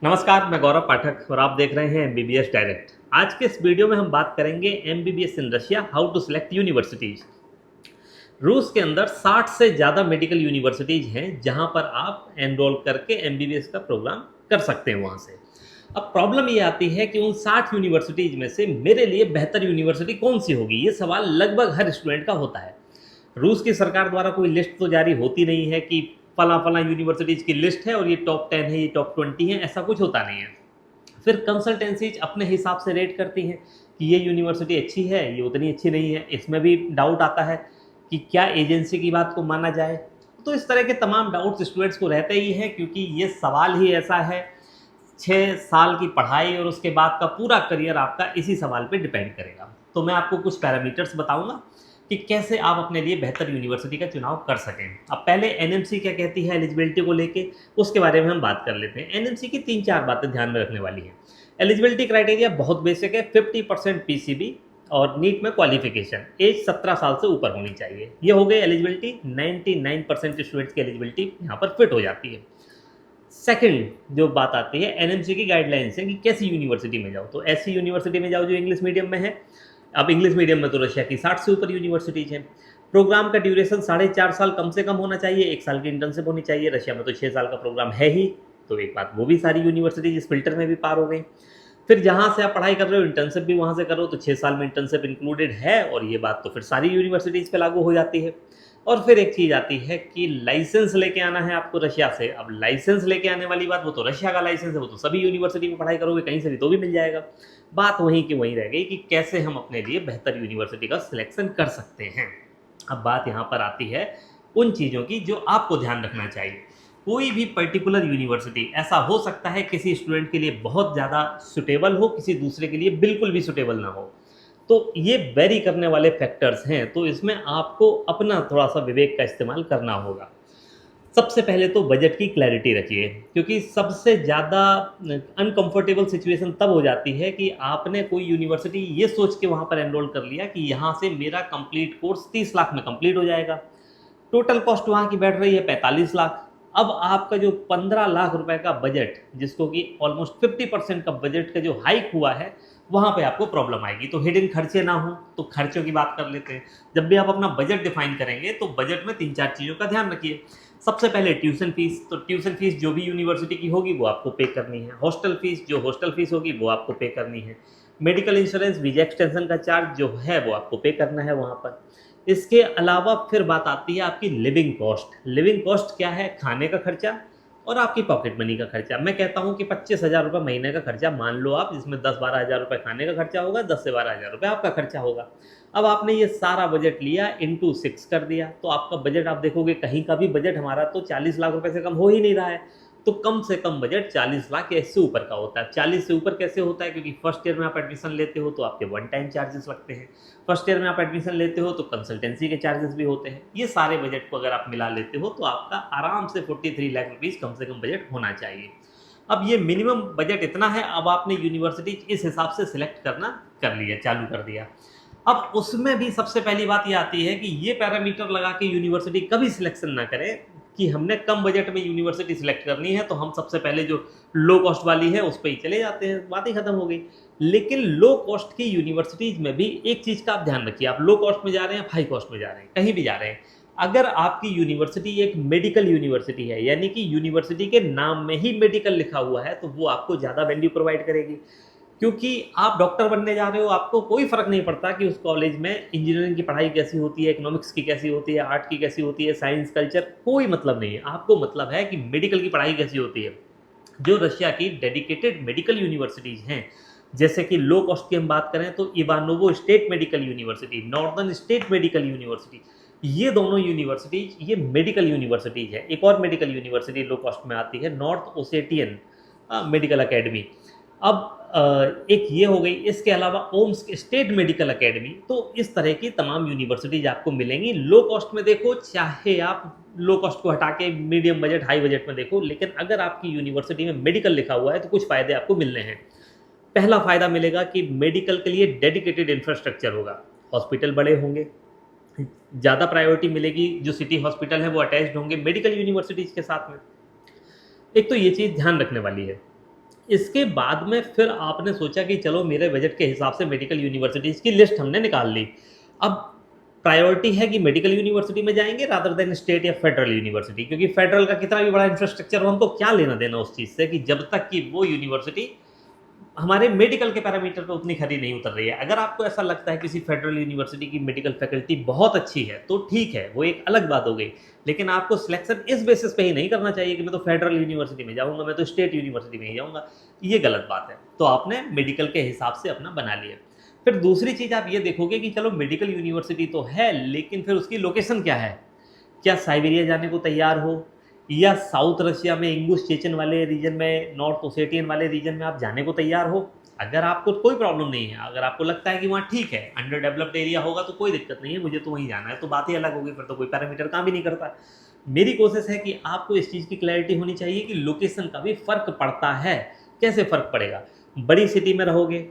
नमस्कार, मैं गौरव पाठक और आप देख रहे हैं एमबीबीएस डायरेक्ट। आज के इस वीडियो में हम बात करेंगे MBBS in Russia, how to select universities. रूस के अंदर 60 से ज़्यादा मेडिकल यूनिवर्सिटीज हैं जहां पर आप एनरोल करके एमबीबीएस का प्रोग्राम कर सकते हैं वहां से। अब प्रॉब्लम ये आती है कि उन 60 यूनिवर्सिटीज में से मेरे लिए बेहतर यूनिवर्सिटी कौन सी होगी, ये सवाल लगभग हर स्टूडेंट का होता है। रूस की सरकार द्वारा कोई लिस्ट तो जारी होती नहीं है कि फला फला यूनिवर्सिटीज़ की लिस्ट है और ये टॉप 10 है, ये टॉप 20 है, ऐसा कुछ होता नहीं है। फिर कंसल्टेंसीज अपने हिसाब से रेट करती हैं कि ये यूनिवर्सिटी अच्छी है, ये उतनी अच्छी नहीं है। इसमें भी डाउट आता है कि क्या एजेंसी की बात को माना जाए। तो इस तरह के तमाम डाउट्स स्टूडेंट्स को रहते ही हैं, क्योंकि ये सवाल ही ऐसा है। 6 साल की पढ़ाई और उसके बाद का पूरा करियर आपका इसी सवाल पे डिपेंड करेगा। तो मैं आपको कुछ पैरामीटर्स बताऊंगा कि कैसे आप अपने लिए बेहतर यूनिवर्सिटी का चुनाव कर सकें। अब पहले एनएमसी क्या कहती है एलिजिबिलिटी को लेके, उसके बारे में हम बात कर लेते हैं। एनएमसी की 3-4 बातें ध्यान में रखने वाली हैं। एलिजिबिलिटी क्राइटेरिया बहुत बेसिक है, 50% पीसीबी और नीट में क्वालिफिकेशन, एज 17 साल से ऊपर होनी चाहिए। ये हो गई एलिजिबिलिटी। 99% स्टूडेंट्स की एलिजिबिलिटी यहाँ पर फिट हो जाती है। सेकंड जो बात आती है, एनएमसी की गाइडलाइंस है कि कैसी यूनिवर्सिटी में जाओ। तो ऐसी यूनिवर्सिटी में जाओ जो इंग्लिश मीडियम में है। अब इंग्लिश मीडियम में तो रशिया की 60 से ऊपर यूनिवर्सिटीज हैं। प्रोग्राम का ड्यूरेशन 4.5 साल कम से कम होना चाहिए, 1 साल की इंटर्नशिप होनी चाहिए। रशिया में तो 6 साल का प्रोग्राम है ही, तो एक बात वो भी सारी यूनिवर्सिटीज इस फिल्टर में भी पार हो गई। फिर जहाँ से आप पढ़ाई कर रहे हो, इंटर्नशिप भी वहाँ से करो, तो 6 साल में इंटर्नशिप इंक्लूडेड है, और ये बात तो फिर सारी यूनिवर्सिटीज़ पे लागू हो जाती है। और फिर एक चीज़ आती है कि लाइसेंस लेके आना है आपको रशिया से। अब लाइसेंस लेके आने वाली बात, वो तो रशिया का लाइसेंस है, वो तो सभी यूनिवर्सिटी में पढ़ाई करोगे कहीं से भी तो भी मिल जाएगा। बात वहीं की वहीं रह गई कि कैसे हम अपने लिए बेहतर यूनिवर्सिटी का सिलेक्शन कर सकते हैं। अब बात यहाँ पर आती है उन चीज़ों की जो आपको ध्यान रखना चाहिए। कोई भी पर्टिकुलर यूनिवर्सिटी ऐसा हो सकता है किसी स्टूडेंट के लिए बहुत ज़्यादा सुटेबल हो, किसी दूसरे के लिए बिल्कुल भी सुटेबल ना हो। तो ये वेरी करने वाले फैक्टर्स हैं, तो इसमें आपको अपना थोड़ा सा विवेक का इस्तेमाल करना होगा। सबसे पहले तो बजट की क्लैरिटी रखिए, क्योंकि सबसे ज़्यादा अनकंफर्टेबल सिचुएशन तब हो जाती है कि आपने कोई यूनिवर्सिटी ये सोच के वहाँ पर एनरोल कर लिया कि यहाँ से मेरा कंप्लीट कोर्स 30 लाख में कंप्लीट हो जाएगा। टोटल कॉस्ट वहाँ की बैठ रही है 45 लाख। अब आपका जो 15 लाख रुपए का बजट, जिसको कि ऑलमोस्ट 50% का बजट का जो हाइक हुआ है, वहाँ पे आपको प्रॉब्लम आएगी। तो हिडन खर्चे ना हो, तो खर्चों की बात कर लेते हैं। जब भी आप अपना बजट डिफाइन करेंगे तो बजट में 3-4 चीज़ों का ध्यान रखिए। सबसे पहले ट्यूशन फीस, तो ट्यूशन फीस जो भी यूनिवर्सिटी की होगी वो आपको पे करनी है। हॉस्टल फीस, जो हॉस्टल फीस होगी वो आपको पे करनी है। मेडिकल इंश्योरेंस, वीजा एक्सटेंशन का चार्ज जो है वो आपको पे करना है वहाँ पर। इसके अलावा फिर बात आती है आपकी लिविंग कॉस्ट। लिविंग कॉस्ट क्या है? खाने का खर्चा और आपकी पॉकेट मनी का खर्चा। मैं कहता हूँ कि 25,000 रुपये महीने का खर्चा मान लो आप, जिसमें 10-12 हज़ार रुपये खाने का खर्चा होगा, 10 से 12 हज़ार रुपये आपका खर्चा होगा। अब आपने ये सारा बजट लिया, इंटू 6 कर दिया, तो आपका बजट आप देखोगे कहीं का भी बजट हमारा तो 40 लाख रुपये से कम हो ही नहीं रहा है। तो कम से कम बजट 40 लाख या इससे ऊपर का होता है। 40 से ऊपर कैसे होता है? क्योंकि फर्स्ट ईयर में आप एडमिशन लेते हो तो आपके वन टाइम चार्जेस लगते हैं। फर्स्ट ईयर में आप एडमिशन लेते हो तो कंसल्टेंसी के चार्जेस भी होते हैं। ये सारे बजट को अगर आप मिला लेते हो तो आपका आराम से 43 लाख रुपीज़ कम से कम बजट होना चाहिए। अब ये मिनिमम बजट इतना है, अब आपने यूनिवर्सिटी इस हिसाब से सिलेक्ट करना कर लिया, चालू कर दिया। अब उसमें भी सबसे पहली बात ये आती है कि ये पैरामीटर लगा के यूनिवर्सिटी कभी सिलेक्शन ना करें कि हमने कम बजट में यूनिवर्सिटी सिलेक्ट करनी है तो हम सबसे पहले जो लो कॉस्ट वाली है उस पर ही चले जाते हैं, बात ही खत्म हो गई। लेकिन लो कॉस्ट की यूनिवर्सिटीज़ में भी एक चीज़ का आप ध्यान रखिए। आप लो कॉस्ट में जा रहे हैं, हाई कॉस्ट में जा रहे हैं, कहीं भी जा रहे हैं, अगर आपकी यूनिवर्सिटी एक मेडिकल यूनिवर्सिटी है, यानी कि यूनिवर्सिटी के नाम में ही मेडिकल लिखा हुआ है, तो वो आपको ज़्यादा वैल्यू प्रोवाइड करेगी। क्योंकि आप डॉक्टर बनने जा रहे हो, आपको कोई फ़र्क नहीं पड़ता कि उस कॉलेज में इंजीनियरिंग की पढ़ाई कैसी होती है, इकोनॉमिक्स की कैसी होती है, आर्ट की कैसी होती है, साइंस, कल्चर, कोई मतलब नहीं है। आपको मतलब है कि मेडिकल की पढ़ाई कैसी होती है। जो रशिया की डेडिकेटेड मेडिकल यूनिवर्सिटीज़ हैं, जैसे कि लो कॉस्ट की हम बात करें तो Ivanovo state medical university, northern state medical university, ये दोनों यूनिवर्सिटीज़ ये मेडिकल यूनिवर्सिटीज़ है। एक और मेडिकल यूनिवर्सिटी लो कॉस्ट में आती है, नॉर्थ ओसेटियन मेडिकल अकेडमी। अब एक ये हो गई, इसके अलावा ओम्स्क स्टेट मेडिकल अकेडमी। तो इस तरह की तमाम यूनिवर्सिटीज आपको मिलेंगी। लो कॉस्ट में देखो, चाहे आप लो कॉस्ट को हटा के मीडियम बजट, हाई बजट में देखो, लेकिन अगर आपकी यूनिवर्सिटी में मेडिकल लिखा हुआ है तो कुछ फ़ायदे आपको मिलने हैं। पहला फ़ायदा मिलेगा कि मेडिकल के लिए डेडिकेटेड इंफ्रास्ट्रक्चर होगा, हॉस्पिटल बड़े होंगे, ज़्यादा प्रायोरिटी मिलेगी, जो सिटी हॉस्पिटल है वो अटैच्ड होंगे मेडिकल यूनिवर्सिटीज़ के साथ में। एक तो ये चीज़ ध्यान रखने वाली है। इसके बाद में फिर आपने सोचा कि चलो मेरे बजट के हिसाब से मेडिकल यूनिवर्सिटीज़ की लिस्ट हमने निकाल ली। अब प्रायोरिटी है कि मेडिकल यूनिवर्सिटी में जाएँगे रादर देन स्टेट या फेडरल यूनिवर्सिटी, क्योंकि फेडरल का कितना भी बड़ा इंफ्रास्ट्रक्चर हो, हमको क्या लेना देना उस चीज़ से, कि जब तक कि वो यूनिवर्सिटी हमारे मेडिकल के पैरामीटर पे उतनी खरी नहीं उतर रही है। अगर आपको ऐसा लगता है किसी फेडरल यूनिवर्सिटी की मेडिकल फैकल्टी बहुत अच्छी है, तो ठीक है, वो एक अलग बात हो गई। लेकिन आपको सिलेक्शन इस बेसिस पे ही नहीं करना चाहिए कि मैं तो फेडरल यूनिवर्सिटी में जाऊँगा, मैं तो स्टेट यूनिवर्सिटी में ही जाऊँगा। ये गलत बात है। तो आपने मेडिकल के हिसाब से अपना बना लिया। फिर दूसरी चीज़ आप ये देखोगे कि चलो मेडिकल यूनिवर्सिटी तो है, लेकिन फिर उसकी लोकेशन क्या है? क्या साइबेरिया जाने को तैयार हो, या साउथ रशिया में इंगुश चेचन वाले रीजन में, नॉर्थ ओसेटियन वाले रीजन में आप जाने को तैयार हो? अगर आपको कोई प्रॉब्लम नहीं है, अगर आपको लगता है कि वहाँ ठीक है, अंडर डेवलप्ड एरिया होगा तो कोई दिक्कत नहीं है, मुझे तो वहीं जाना है, तो बात ही अलग होगी, फिर तो कोई पैरामीटर काम ही नहीं करता। मेरी कोशिश है कि आपको इस चीज़ की क्लैरिटी होनी चाहिए कि लोकेशन का भी फ़र्क पड़ता है। कैसे फ़र्क पड़ेगा? बड़ी सिटी में रहोगे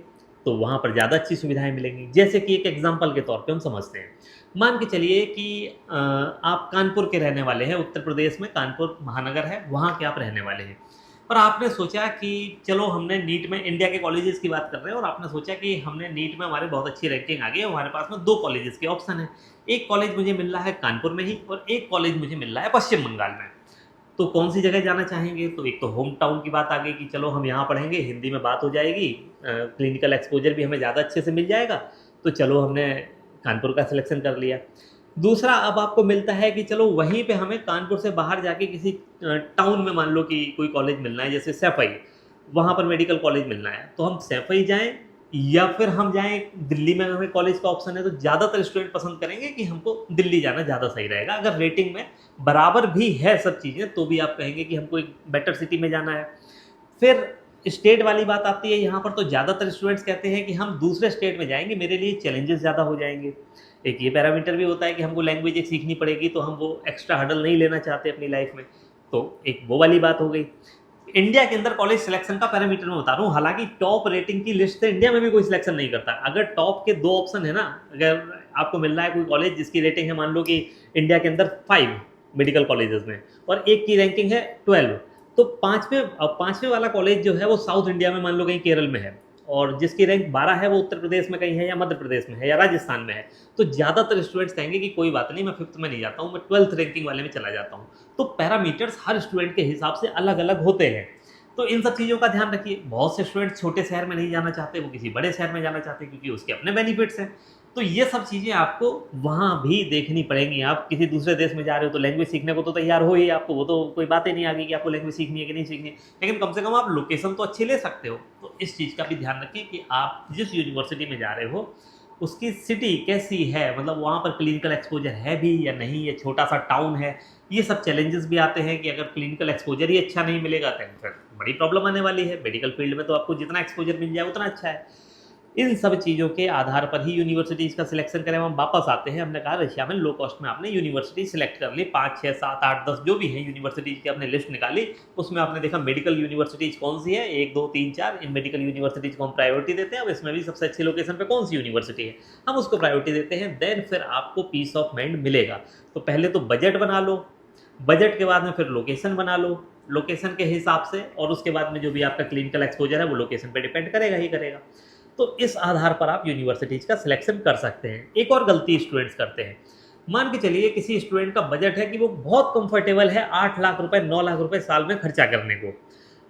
तो वहाँ पर ज़्यादा अच्छी सुविधाएँ मिलेंगी। जैसे कि एक एग्ज़ाम्पल के तौर पे हम समझते हैं। मान के चलिए कि आप कानपुर के रहने वाले हैं, उत्तर प्रदेश में कानपुर महानगर है, वहाँ के आप रहने वाले हैं। और आपने सोचा कि चलो हमने नीट में, इंडिया के कॉलेजेस की बात कर रहे हैं, और आपने सोचा कि हमने नीट में हमारे बहुत अच्छी रैंकिंग आ गई है, हमारे पास में 2 कॉलेजेस के ऑप्शन हैं। एक कॉलेज मुझे मिल रहा है कानपुर में ही, और एक कॉलेज मुझे मिल रहा है पश्चिम बंगाल में। तो कौन-सी जगह जाना चाहेंगे? तो एक तो होम टाउन की बात आ गई कि चलो हम यहाँ पढ़ेंगे, हिंदी में बात हो जाएगी, क्लिनिकल एक्सपोज़र भी हमें ज़्यादा अच्छे से मिल जाएगा, तो चलो हमने कानपुर का सिलेक्शन कर लिया। दूसरा, अब आपको मिलता है कि चलो वहीं पे हमें कानपुर से बाहर जाके किसी टाउन में मान लो कि कोई कॉलेज मिलना है, जैसे सैफई, वहाँ पर मेडिकल कॉलेज मिलना है, तो हम सैफई जाएँ या फिर हम जाएँ दिल्ली में, हमें कॉलेज का ऑप्शन है, तो ज़्यादातर स्टूडेंट पसंद करेंगे कि हमको दिल्ली जाना ज़्यादा सही रहेगा। अगर रेटिंग में बराबर भी है सब चीज़ें, तो भी आप कहेंगे कि हमको एक बेटर सिटी में जाना है। फिर स्टेट वाली बात आती है, यहाँ पर तो ज़्यादातर स्टूडेंट्स कहते हैं कि हम दूसरे स्टेट में जाएँगे, मेरे लिए चैलेंजेस ज़्यादा हो जाएँगे। एक ये पैरामीटर भी होता है कि हमको लैंग्वेज एक सीखनी पड़ेगी, तो हम वो एक्स्ट्रा हर्डल नहीं लेना चाहते अपनी लाइफ में। तो एक वो वाली बात हो गई। इंडिया के अंदर कॉलेज सिलेक्शन का पैरामीटर मैं बता रहा हूँ, हालाँकि टॉप रेटिंग की लिस्ट से इंडिया में भी कोई सिलेक्शन नहीं करता। अगर टॉप के 2 ऑप्शन है ना, अगर आपको मिल रहा है कोई कॉलेज जिसकी रेटिंग है मान लो कि इंडिया के अंदर 5 मेडिकल कॉलेजेस में, और एक की रैंकिंग है 12, तो 5वें वाला कॉलेज जो है वो साउथ इंडिया में मान लो कहीं केरल में है, और जिसकी रैंक 12 है वो उत्तर प्रदेश में कहीं है, या मध्य प्रदेश में है, या राजस्थान में है। तो ज़्यादातर स्टूडेंट्स कहेंगे कि कोई बात नहीं, मैं 5th में नहीं जाता हूँ, मैं 12th रैंकिंग वाले में चला जाता हूँ। तो पैरामीटर्स हर स्टूडेंट के हिसाब से अलग-अलग होते हैं। तो इन सब चीज़ों का ध्यान रखिए। बहुत से स्टूडेंट छोटे शहर में नहीं जाना चाहते, वो किसी बड़े शहर में जाना चाहते हैं, क्योंकि उसके अपने बेनिफिट्स हैं। तो ये सब चीज़ें आपको वहाँ भी देखनी पड़ेंगी। आप किसी दूसरे देश में जा रहे हो तो लैंग्वेज सीखने को तो तैयार हो ही आपको, वो तो कोई बात ही नहीं आ गई कि आपको लैंग्वेज सीखनी है कि नहीं सीखनी है। लेकिन कम से कम आप लोकेशन तो अच्छी ले सकते हो। तो इस चीज़ का भी ध्यान रखिए कि आप जिस यूनिवर्सिटी में जा रहे हो, उसकी सिटी कैसी है, मतलब वहाँ पर क्लिनिकल एक्सपोज़र है भी या नहीं, या छोटा-सा टाउन है। ये सब चैलेंजेस भी आते हैं कि अगर क्लिनिकल एक्सपोज़र ही अच्छा नहीं मिलेगा, तो फिर बड़ी प्रॉब्लम आने वाली है। मेडिकल फील्ड में तो आपको जितना एक्सपोज़र मिल जाए उतना अच्छा है। इन सब चीज़ों के आधार पर ही यूनिवर्सिटीज़ का सिलेक्शन करें। हम वापस आते हैं, हमने कहा रशिया में लो कॉस्ट में आपने यूनिवर्सिटी सिलेक्ट कर ली, 5, 6, 7, 8, 10 जो भी हैं यूनिवर्सिटीज़ की आपने लिस्ट निकाली। उसमें आपने देखा मेडिकल यूनिवर्सिटीज़ कौन-सी है, 1, 2, 3, 4, इन मेडिकल यूनिवर्सिटीज़ को हम प्रायोरिटी देते हैं। अब इसमें भी सबसे अच्छी लोकेशन पे कौन-सी यूनिवर्सिटी है, हम उसको प्रायोरिटी देते हैं। देन फिर आपको पीस ऑफ माइंड मिलेगा। तो पहले तो बजट बना लो, बजट के बाद में फिर लोकेशन बना लो, लोकेशन के हिसाब से, और उसके बाद में जो भी आपका क्लिनिकल एक्सपोज़र है वो लोकेशन पे डिपेंड करेगा ही करेगा। तो इस आधार पर आप यूनिवर्सिटीज़ का सिलेक्शन कर सकते हैं। एक और गलती स्टूडेंट्स करते हैं, मान के चलिए किसी स्टूडेंट का बजट है कि वो बहुत कंफर्टेबल है 8 लाख रुपए, 9 लाख रुपए साल में खर्चा करने को।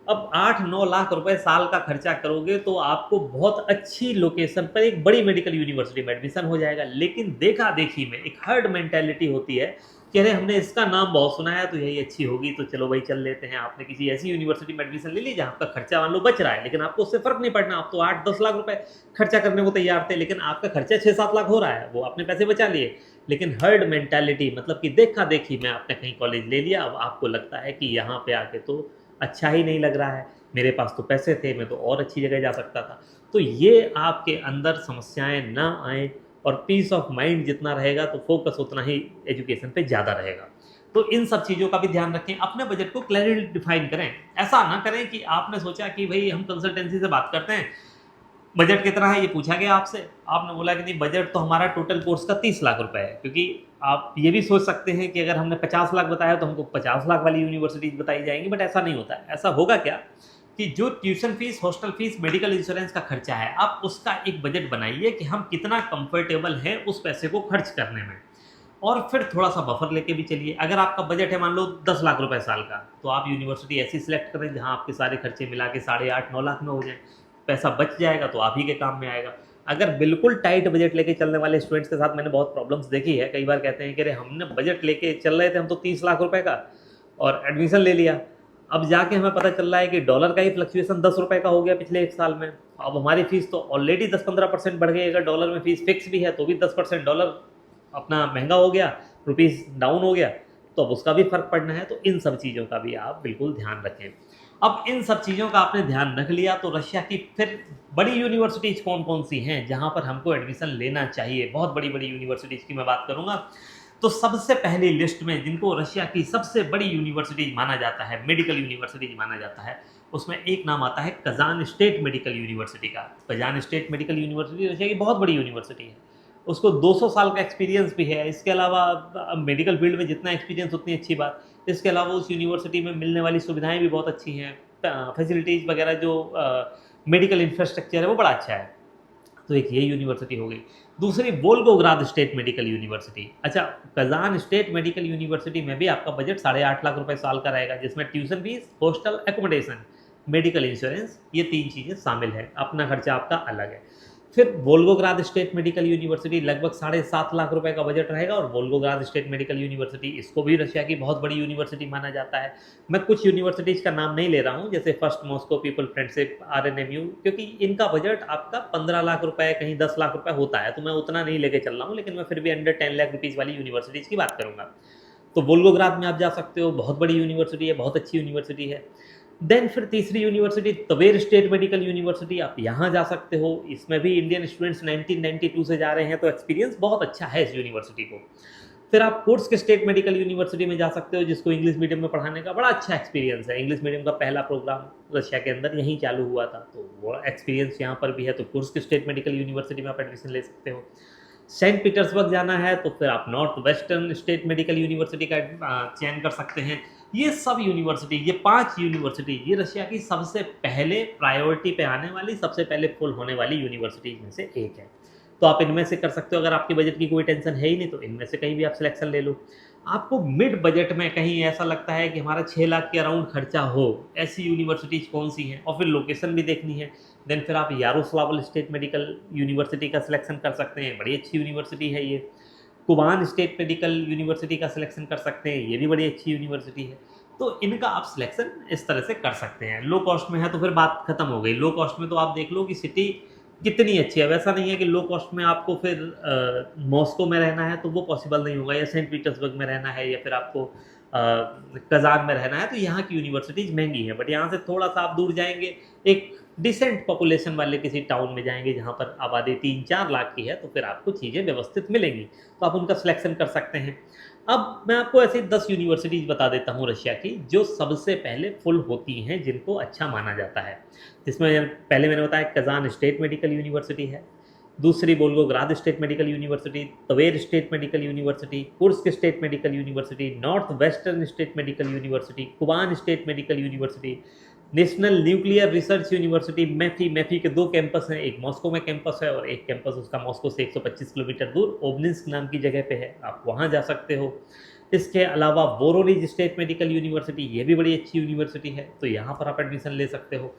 अब 8-9 लाख रुपए साल का खर्चा करोगे तो आपको बहुत अच्छी लोकेशन पर एक बड़ी मेडिकल यूनिवर्सिटी में एडमिशन हो जाएगा। लेकिन देखा-देखी में एक हर्ड मेंटालिटी होती है कि अरे हमने इसका नाम बहुत सुना है तो यही अच्छी होगी, तो चलो भाई चल लेते हैं। आपने किसी ऐसी यूनिवर्सिटी में एडमिशन ले ली जहाँ आपका खर्चा मान लो बच रहा है, लेकिन आपको उससे फ़र्क नहीं पड़ना। आप तो 8-10 लाख रुपए खर्चा करने को तैयार थे, लेकिन आपका खर्चा 6-7 लाख हो रहा है, वो आपने पैसे बचा लिए। लेकिन हर्ड मेंटालिटी मतलब कि देखा-देखी में आपने कहीं कॉलेज ले लिया, अब आपको लगता है कि यहाँ पे आके तो अच्छा ही नहीं लग रहा है, मेरे पास तो पैसे थे, मैं तो और अच्छी जगह जा सकता था। तो ये आपके अंदर समस्याएँ ना आएँ, और पीस ऑफ माइंड जितना रहेगा तो फोकस उतना ही एजुकेशन पे ज़्यादा रहेगा। तो इन सब चीज़ों का भी ध्यान रखें, अपने बजट को क्लियरली डिफाइन करें। ऐसा ना करें कि आपने सोचा कि भई हम कंसल्टेंसी से बात करते हैं, बजट कितना है ये पूछा गया आपसे, आपने बोला कि नहीं बजट तो हमारा टोटल कोर्स का 30 लाख रुपए है। क्योंकि आप ये भी सोच सकते हैं कि अगर हमने 50 लाख बताया तो हमको 50 लाख वाली यूनिवर्सिटीज़ बताई जाएँगी, बट ऐसा नहीं होता है। ऐसा होगा क्या कि जो tuition fees, hostel fees, medical insurance का खर्चा है, आप उसका एक बजट बनाइए कि हम कितना कंफर्टेबल हैं उस पैसे को खर्च करने में, और फिर थोड़ा-सा बफर लेके भी चलिए। अगर आपका बजट है मान लो 10 लाख रुपए साल का, तो आप यूनिवर्सिटी ऐसी सिलेक्ट करें जहाँ आपके सारे खर्चे मिला के 8.5-9 लाख में हो जाएँ। पैसा बच जाएगा तो आप ही के काम में आएगा। अगर बिल्कुल टाइट बजट लेके चलने वाले स्टूडेंट्स के साथ मैंने बहुत प्रॉब्लम्स देखी है। कई बार कहते हैं कि अरे हमने बजट लेके चल रहे थे हम तो 30 लाख रुपए का, और एडमिशन ले लिया। अब जाके हमें पता चल रहा है कि डॉलर का ही फ्लक्चुएशन 10 रुपए का हो गया पिछले 1 साल में। अब हमारी फीस तो ऑलरेडी 10-15% बढ़ गई। अगर डॉलर में फीस फिक्स भी है तो भी 10% डॉलर अपना महंगा हो गया, रुपीस डाउन हो गया, तो अब उसका भी फ़र्क पड़ना है। तो इन सब चीज़ों का भी आप बिल्कुल ध्यान रखें। अब इन सब चीज़ों का आपने ध्यान रख लिया तो रशिया की फिर बड़ी यूनिवर्सिटीज़ कौन-कौन सी हैं जहाँ पर हमको एडमिशन लेना चाहिए? बहुत बड़ी-बड़ी यूनिवर्सिटीज़ की मैं बात करूँगा। तो सबसे पहली लिस्ट में जिनको रशिया की सबसे बड़ी यूनिवर्सिटीज़ माना जाता है, मेडिकल यूनिवर्सिटीज़ माना जाता है, उसमें एक नाम आता है कज़ान स्टेट मेडिकल यूनिवर्सिटी का। Kazan state medical university Russia की बहुत बड़ी यूनिवर्सिटी है। उसको 200 साल का एक्सपीरियंस भी है। इसके अलावा मेडिकल फील्ड में जितना एक्सपीरियंस उतनी अच्छी बात। इसके अलावा उस यूनिवर्सिटी में मिलने वाली सुविधाएँ भी बहुत अच्छी हैं। फैसिलिटीज़ वगैरह जो मेडिकल इंफ्रास्ट्रक्चर है वो बड़ा अच्छा है। तो एक ये यूनिवर्सिटी हो गई। दूसरी वोल्गोग्राद स्टेट मेडिकल यूनिवर्सिटी। अच्छा, कज़ान स्टेट मेडिकल यूनिवर्सिटी में भी आपका बजट 8.5 लाख रुपए साल का रहेगा, जिसमें tuition fees, hostel accommodation, medical insurance, ये 3 चीज़ें शामिल हैं। अपना खर्चा आपका अलग है। फिर वोल्गोग्राद स्टेट मेडिकल यूनिवर्सिटी लगभग 7.5 लाख रुपए का बजट रहेगा, और वोल्गोग्राद स्टेट मेडिकल यूनिवर्सिटी, इसको भी रशिया की बहुत बड़ी यूनिवर्सिटी माना जाता है। मैं कुछ यूनिवर्सिटीज़ का नाम नहीं ले रहा हूँ, जैसे फर्स्ट मॉस्को पीपल फ्रेंडशिप, आरएनएमयू, क्योंकि इनका बजट आपका 15 लाख रुपए, कहीं 10 लाख रुपए होता है, तो मैं उतना नहीं लेके चल रहा हूँ, लेकिन मैं फिर भी अंडर 10 लाख रुपीज़ वाली यूनिवर्सिटीज़ की बात करूँगा। तो वोल्गोग्राद में आप जा सकते हो, बहुत बड़ी यूनिवर्सिटी है, बहुत अच्छी यूनिवर्सिटी है। देन फिर तीसरी university Tver state medical university, आप यहाँ जा सकते हो। इसमें भी इंडियन स्टूडेंट्स 1992 से जा रहे हैं, तो एक्सपीरियंस बहुत अच्छा है इस यूनिवर्सिटी को। फिर आप कुर्स्क स्टेट मेडिकल यूनिवर्सिटी में जा सकते हो, जिसको इंग्लिश मीडियम में पढ़ाने का बड़ा अच्छा एक्सपीरियंस है। इंग्लिश मीडियम का पहला प्रोग्राम रशिया के अंदर यहीं चालू हुआ था, तो वो एक्सपीरियंस यहाँ पर भी है। तो कुर्स्क स्टेट मेडिकल यूनिवर्सिटी में आप एडमिशन ले सकते हो। सेंट पीटर्सबर्ग जाना है तो फिर आप north western state medical university का चयन कर सकते हैं। ये सब यूनिवर्सिटी, ये 5 यूनिवर्सिटी, ये रशिया की सबसे पहले प्रायोरिटी पे आने वाली, सबसे पहले फुल होने वाली यूनिवर्सिटीज में से एक है। तो आप इनमें से कर सकते हो। अगर आपकी बजट की कोई टेंशन है ही नहीं तो इनमें से कहीं भी आप सिलेक्शन ले लो। आपको मिड बजट में कहीं ऐसा लगता है कि हमारा 6 लाख के अराउंड खर्चा हो, ऐसी यूनिवर्सिटीज़ कौन सी हैं, और फिर लोकेशन भी देखनी है, देन फिर आप यारोस्लावल स्टेट मेडिकल यूनिवर्सिटी का सिलेक्शन कर सकते हैं। बड़ी अच्छी यूनिवर्सिटी है ये। कुबान स्टेट मेडिकल यूनिवर्सिटी का सिलेक्शन कर सकते हैं, ये भी बड़ी अच्छी यूनिवर्सिटी है। तो इनका आप सिलेक्शन इस तरह से कर सकते हैं। लो कॉस्ट में है तो फिर बात खत्म हो गई। लो कॉस्ट में तो आप देख लो कि सिटी कितनी अच्छी है। वैसा नहीं है कि लो कॉस्ट में आपको फिर मॉस्को में रहना है तो वो पॉसिबल नहीं होगा, या सेंट पीटर्सबर्ग में रहना है, या फिर आपको कज़ान में रहना है, तो यहाँ की यूनिवर्सिटीज़ महंगी हैं। बट यहाँ से थोड़ा-सा आप दूर जाएँगे, एक डिसेंट पॉपुलेशन वाले किसी टाउन में जाएँगे जहाँ पर आबादी 3-4 लाख की है, तो फिर आपको चीज़ें व्यवस्थित मिलेंगी। तो आप उनका सिलेक्शन कर सकते हैं। अब मैं आपको ऐसी 10 यूनिवर्सिटीज़ बता देता हूँ रशिया की, जो सबसे पहले फुल होती हैं, जिनको अच्छा माना जाता है। जिसमें पहले मैंने बताया कज़ान स्टेट मेडिकल यूनिवर्सिटी है, दूसरी Volgograd state medical university, Tver state medical university, Kursk state medical university, north western state medical university, Kuban state medical university, national nuclear research university MEPhI. MEPhI के 2 campus हैं, एक Moscow में campus है और एक campus उसका Moscow से 125 kilometre दूर ओब्निस्क नाम की जगह पे है, आप वहाँ जा सकते हो। इसके अलावा वोरोनिज स्टेट मेडिकल यूनिवर्सिटी, ये भी बड़ी अच्छी यूनिवर्सिटी है, तो यहाँ पर आप एडमिशन ले सकते हो।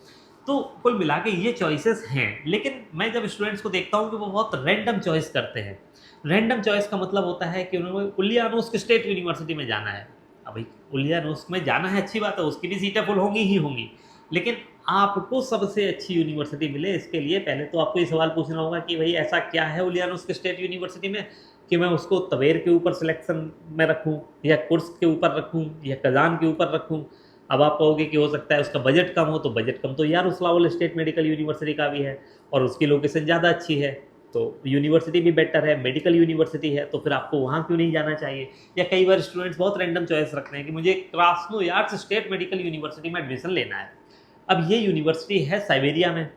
तो कुल मिला के ये चॉइसेस हैं। लेकिन मैं जब स्टूडेंट्स को देखता हूँ कि वो बहुत रैंडम चॉइस करते हैं। रैंडम चॉइस का मतलब होता है कि उन्होंने उलियानोस्क स्टेट यूनिवर्सिटी में जाना है। अब भाई उलियानोस्क में जाना है, अच्छी बात है, उसकी भी सीटें फुल होंगी ही होंगी, लेकिन आपको सबसे अच्छी यूनिवर्सिटी मिले इसके लिए पहले तो आपको ये सवाल पूछना होगा कि भाई ऐसा क्या है उलियानोस्क स्टेट यूनिवर्सिटी में कि मैं उसको तवेर के ऊपर सिलेक्शन में रखूँ, या कुर्स्क के ऊपर रखूँ, या कज़ान के ऊपर रखूँ। अब आप कहोगे कि हो सकता है उसका बजट कम हो, तो बजट कम तो यारोस्लावल स्टेट मेडिकल यूनिवर्सिटी का भी है, और उसकी लोकेशन ज़्यादा अच्छी है, तो यूनिवर्सिटी भी बेटर है, मेडिकल यूनिवर्सिटी है, तो फिर आपको वहाँ क्यों नहीं जाना चाहिए। या कई बार स्टूडेंट्स बहुत रैंडम चॉइस रखते हैं कि मुझे क्रास्नोयार्स्क स्टेट मेडिकल यूनिवर्सिटी में एडमिशन लेना है। अब ये यूनिवर्सिटी है साइबेरिया में।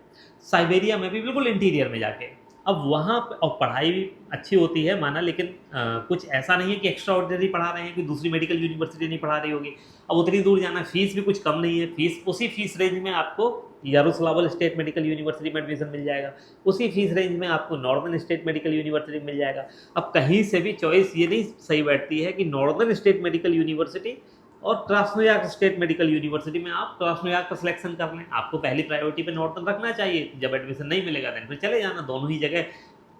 साइबेरिया में भी बिल्कुल इंटीरियर में जाके। अब वहाँ पे और पढ़ाई भी अच्छी होती है माना, लेकिन कुछ ऐसा नहीं है कि एक्स्ट्रा ऑर्डिनरी पढ़ा रहे हैं कि दूसरी मेडिकल यूनिवर्सिटी नहीं पढ़ा रही होगी। अब उतनी दूर जाना, फीस भी कुछ कम नहीं है, फीस उसी फीस रेंज में आपको यारोस्लावल स्टेट मेडिकल यूनिवर्सिटी में एडमिशन मिल जाएगा, उसी फीस रेंज में आपको नॉर्दर्न स्टेट मेडिकल यूनिवर्सिटी मिल जाएगा। अब कहीं से भी चॉइस ये नहीं सही बैठती है कि नॉर्दर्न स्टेट मेडिकल यूनिवर्सिटी और क्रास्नोयार्क स्टेट मेडिकल यूनिवर्सिटी में आप क्रास्नोयार्क का सिलेक्शन कर लें। आपको पहली प्रायोरिटी पे नॉर्दर्न रखना चाहिए, जब एडमिशन नहीं मिलेगा देन फिर चले जाना। दोनों ही जगह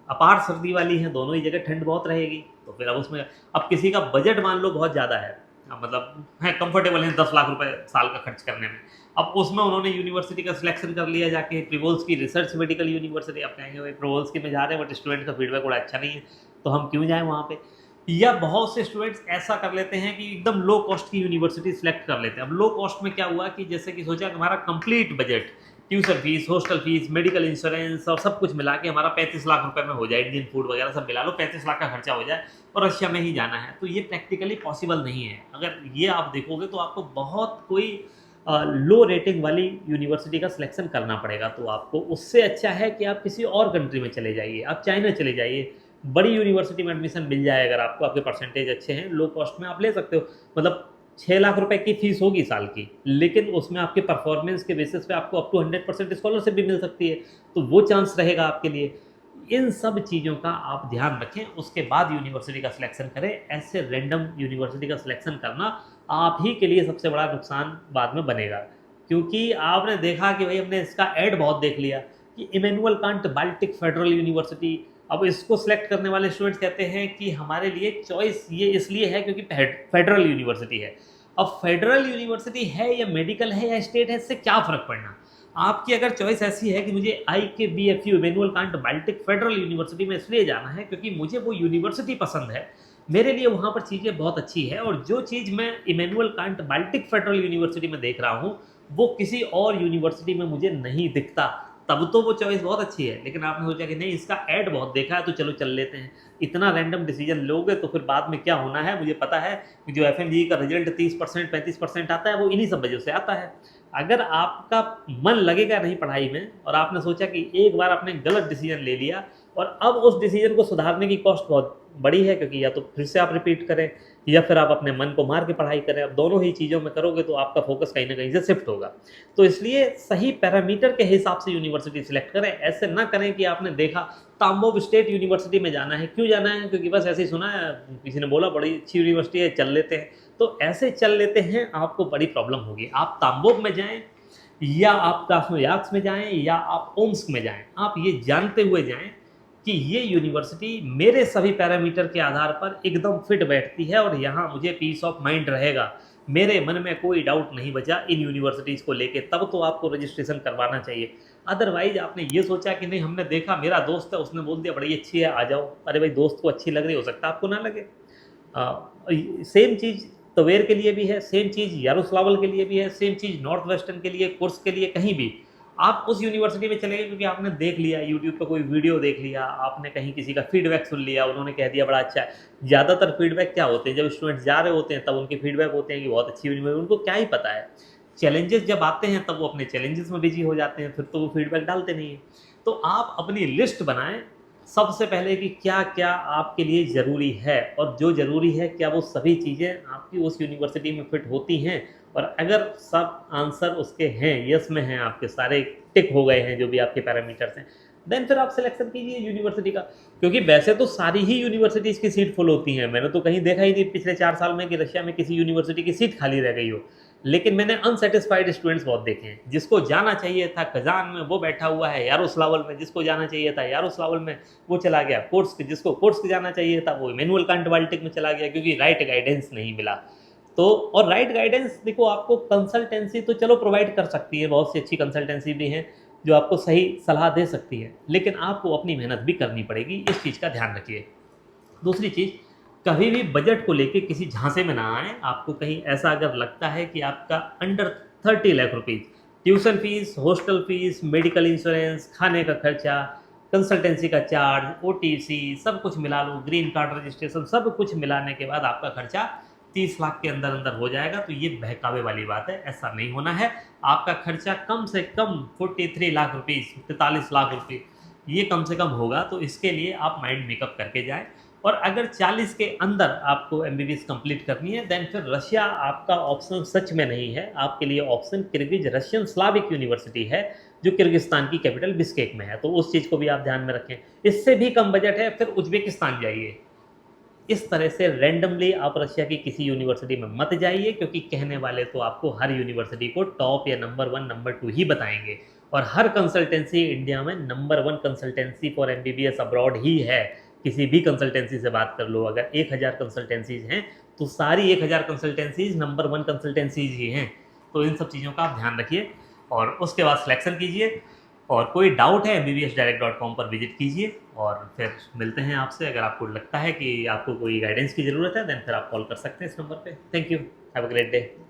अपार सर्दी वाली हैं, दोनों ही जगह ठंड बहुत रहेगी, तो फिर अब उसमें अब किसी का बजट मान लो बहुत ज़्यादा है, मतलब है कंफर्टेबल है 10 लाख रुपए साल का खर्च करने में, अब उसमें उन्होंने यूनिवर्सिटी का सिलेक्शन कर लिया जाके प्रिवोल्स्की रिसर्च मेडिकल यूनिवर्सिटी। अब कहेंगे भाई प्रिवोल्स्की में जा रहे हैं बट स्टूडेंट का फीडबैक बड़ा अच्छा नहीं है, तो हम क्यों जाएँ वहाँ पे। या बहुत से स्टूडेंट्स ऐसा कर लेते हैं कि एकदम लो कॉस्ट की यूनिवर्सिटी सिलेक्ट कर लेते हैं। अब लो कॉस्ट में क्या हुआ कि जैसे कि सोचा कि हमारा complete budget tuition fees, hostel fees, medical insurance और सब कुछ मिला के हमारा 35 लाख रुपए में हो जाए, इंडियन फूड वगैरह सब मिला लो 35 लाख का खर्चा हो जाए और रशिया में ही जाना है, तो ये प्रैक्टिकली पॉसिबल नहीं है। अगर ये आप देखोगे तो आपको बहुत कोई लो रेटिंग वाली यूनिवर्सिटी का सिलेक्शन करना पड़ेगा, तो आपको उससे अच्छा है कि आप किसी और कंट्री में चले जाइए, आप चाइना चले जाइए, बड़ी यूनिवर्सिटी में एडमिशन मिल जाए अगर आपको, आपके परसेंटेज अच्छे हैं, लो कॉस्ट में आप ले सकते हो। मतलब 6 लाख रुपए की फीस होगी साल की, लेकिन उसमें आपके परफॉर्मेंस के बेसिस पे आपको अप टू 100% स्कॉलरशिप भी मिल सकती है, तो वो चांस रहेगा आपके लिए। इन सब चीज़ों का आप ध्यान रखें, उसके बाद यूनिवर्सिटी का सिलेक्शन करें। ऐसे रैंडम यूनिवर्सिटी का सिलेक्शन करना आप ही के लिए सबसे बड़ा नुकसान बाद में बनेगा, क्योंकि आपने देखा कि भाई हमने इसका ऐड बहुत देख लिया कि Immanuel Kant Baltic federal university. अब इसको सिलेक्ट करने वाले स्टूडेंट्स कहते हैं कि हमारे लिए चॉइस ये इसलिए है क्योंकि फेडरल यूनिवर्सिटी है। अब फेडरल यूनिवर्सिटी है या मेडिकल है या स्टेट है, इससे क्या फ़र्क पड़ना। आपकी अगर चॉइस ऐसी है कि मुझे IKBFU Immanuel Kant Baltic federal university में इसलिए जाना है क्योंकि मुझे वो यूनिवर्सिटी पसंद है, मेरे लिए वहाँ पर चीज़ें बहुत अच्छी है, और जो चीज़ मैं Immanuel Kant Baltic federal university में देख रहा हूँ वो किसी और यूनिवर्सिटी में मुझे नहीं दिखता, तब तो वो चॉइस बहुत अच्छी है। लेकिन आपने सोचा कि नहीं इसका ऐड बहुत देखा है तो चलो चल लेते हैं, इतना रैंडम डिसीजन लोगे तो फिर बाद में क्या होना है मुझे पता है कि जो FMG का रिजल्ट 30% 35% आता है वो इन्हीं सब वजह से आता है। अगर आपका मन लगेगा नहीं पढ़ाई में और आपने सोचा कि एक बार आपने गलत डिसीजन ले लिया और अब उस डिसीजन को सुधारने की कॉस्ट बहुत बड़ी है, क्योंकि या तो फिर से आप रिपीट करें या फिर आप अपने मन को मार के पढ़ाई करें, अब दोनों ही चीज़ों में करोगे तो आपका फोकस कहीं ना कहीं से शिफ्ट होगा। तो इसलिए सही पैरामीटर के हिसाब से यूनिवर्सिटी सिलेक्ट करें, ऐसे ना करें कि आपने देखा तांबोव स्टेट यूनिवर्सिटी में जाना है, क्यों जाना है क्योंकि बस ऐसे ही सुना है, किसी ने बोला बड़ी अच्छी यूनिवर्सिटी है चल लेते हैं, तो ऐसे चल लेते हैं आपको बड़ी प्रॉब्लम होगी। आप तांबोव में जाएँ या आप क्रास्नोयार्स्क में जाएँ या आप ओम्स्क में जाएँ, आप ये जानते हुए जाएँ कि ये यूनिवर्सिटी मेरे सभी पैरामीटर के आधार पर एकदम फिट बैठती है और यहाँ मुझे पीस ऑफ माइंड रहेगा, मेरे मन में कोई डाउट नहीं बचा इन यूनिवर्सिटीज़ को लेके, तब तो आपको रजिस्ट्रेशन करवाना चाहिए। अदरवाइज आपने ये सोचा कि नहीं हमने देखा मेरा दोस्त है उसने बोल दिया बड़ी अच्छी है आ जाओ, अरे भाई दोस्त को अच्छी लग रही हो सकता है आपको ना लगे। सेम चीज़ तवेर के लिए भी है, सेम चीज़ यारोस्लावल के लिए भी है, सेम चीज़ नॉर्थ वेस्टर्न के लिए, कोर्स के लिए, कहीं भी आप उस यूनिवर्सिटी में चले गए क्योंकि आपने देख लिया यूट्यूब पे कोई वीडियो देख लिया, आपने कहीं किसी का फीडबैक सुन लिया, उन्होंने कह दिया बड़ा अच्छा है। ज़्यादातर फीडबैक क्या होते हैं जब स्टूडेंट्स जा रहे होते हैं तब उनके फीडबैक होते हैं कि बहुत अच्छी यूनिवर्सिटी, उनको क्या ही पता है। चैलेंजेस जब आते हैं तब वो अपने चैलेंजेस में बिजी हो जाते हैं, फिर तो वो फीडबैक डालते नहीं हैं। तो आप अपनी लिस्ट बनाएं सबसे पहले कि क्या क्या आपके लिए ज़रूरी है, और जो ज़रूरी है क्या वो सभी चीज़ें आपकी उस यूनिवर्सिटी में फिट होती हैं, और अगर सब आंसर उसके हैं, यस में हैं, आपके सारे टिक हो गए हैं जो भी आपके पैरामीटर्स हैं, देन फिर आप सिलेक्शन कीजिए यूनिवर्सिटी का। क्योंकि वैसे तो सारी ही यूनिवर्सिटीज़ की सीट फुल होती हैं, मैंने तो कहीं देखा ही नहीं पिछले 4 साल में कि रशिया में किसी यूनिवर्सिटी की सीट खाली रह गई हो। लेकिन मैंने अनसेटिस्फाइड स्टूडेंट्स बहुत देखे हैं, जिसको जाना चाहिए था कजान में वो बैठा हुआ है यारोस्लावल में, जिसको जाना चाहिए था यारोस्लावल में वो चला गया कोर्स्क, जिसको कोर्स्क जाना चाहिए था वो इमैनुअल कांट बाल्टिक में चला गया क्योंकि राइट गाइडेंस नहीं मिला। तो और राइट गाइडेंस देखो, आपको कंसल्टेंसी तो चलो प्रोवाइड कर सकती है, बहुत सी अच्छी कंसल्टेंसी भी हैं जो आपको सही सलाह दे सकती है, लेकिन आपको अपनी मेहनत भी करनी पड़ेगी, इस चीज़ का ध्यान रखिए। दूसरी चीज़, कभी भी बजट को लेके किसी झांसे में ना आए। आपको कहीं ऐसा अगर लगता है कि आपका under 30 lakh rupees tuition fees, hostel fees, medical insurance, खाने का खर्चा, कंसल्टेंसी का चार्ज, OTC सब कुछ मिला लो, ग्रीन कार्ड रजिस्ट्रेशन सब कुछ मिलाने के बाद आपका खर्चा 30 लाख के अंदर अंदर हो जाएगा, तो ये बहकावे वाली बात है, ऐसा नहीं होना है। आपका खर्चा कम से कम 43 लाख रुपीज़, 43 लाख रुपये ये कम से कम होगा, तो इसके लिए आप माइंड मेकअप करके जाएं। और अगर 40 के अंदर आपको एमबीबीएस कंप्लीट करनी है, देन फिर रशिया आपका ऑप्शन सच में नहीं है। आपके लिए option Kyrgyz Russian Slavic university है, जो किर्गिस्तान की कैपिटल बिश्केक में है, तो उस चीज़ को भी आप ध्यान में रखें। इससे भी कम बजट है, फिर उज्बेकिस्तान जाइए। इस तरह से रैंडमली आप रशिया की किसी यूनिवर्सिटी में मत जाइए, क्योंकि कहने वाले तो आपको हर यूनिवर्सिटी को टॉप या नंबर 1 नंबर 2 ही बताएंगे। और हर कंसल्टेंसी इंडिया में number 1 consultancy for MBBS abroad ही है। किसी भी कंसल्टेंसी से बात कर लो, अगर 1000 कंसल्टेंसीज हैं तो सारी 1000 कंसल्टेंसीज नंबर 1 कंसल्टेंसीज ही हैं। तो इन सब चीज़ों का आप ध्यान रखिए और उसके बाद सिलेक्शन कीजिए। और कोई डाउट है mbbsdirect.com पर विजिट कीजिए और फिर मिलते हैं आपसे। अगर आपको लगता है कि आपको कोई गाइडेंस की ज़रूरत है, देन फिर आप कॉल कर सकते हैं इस नंबर पे। Thank you, have a great day.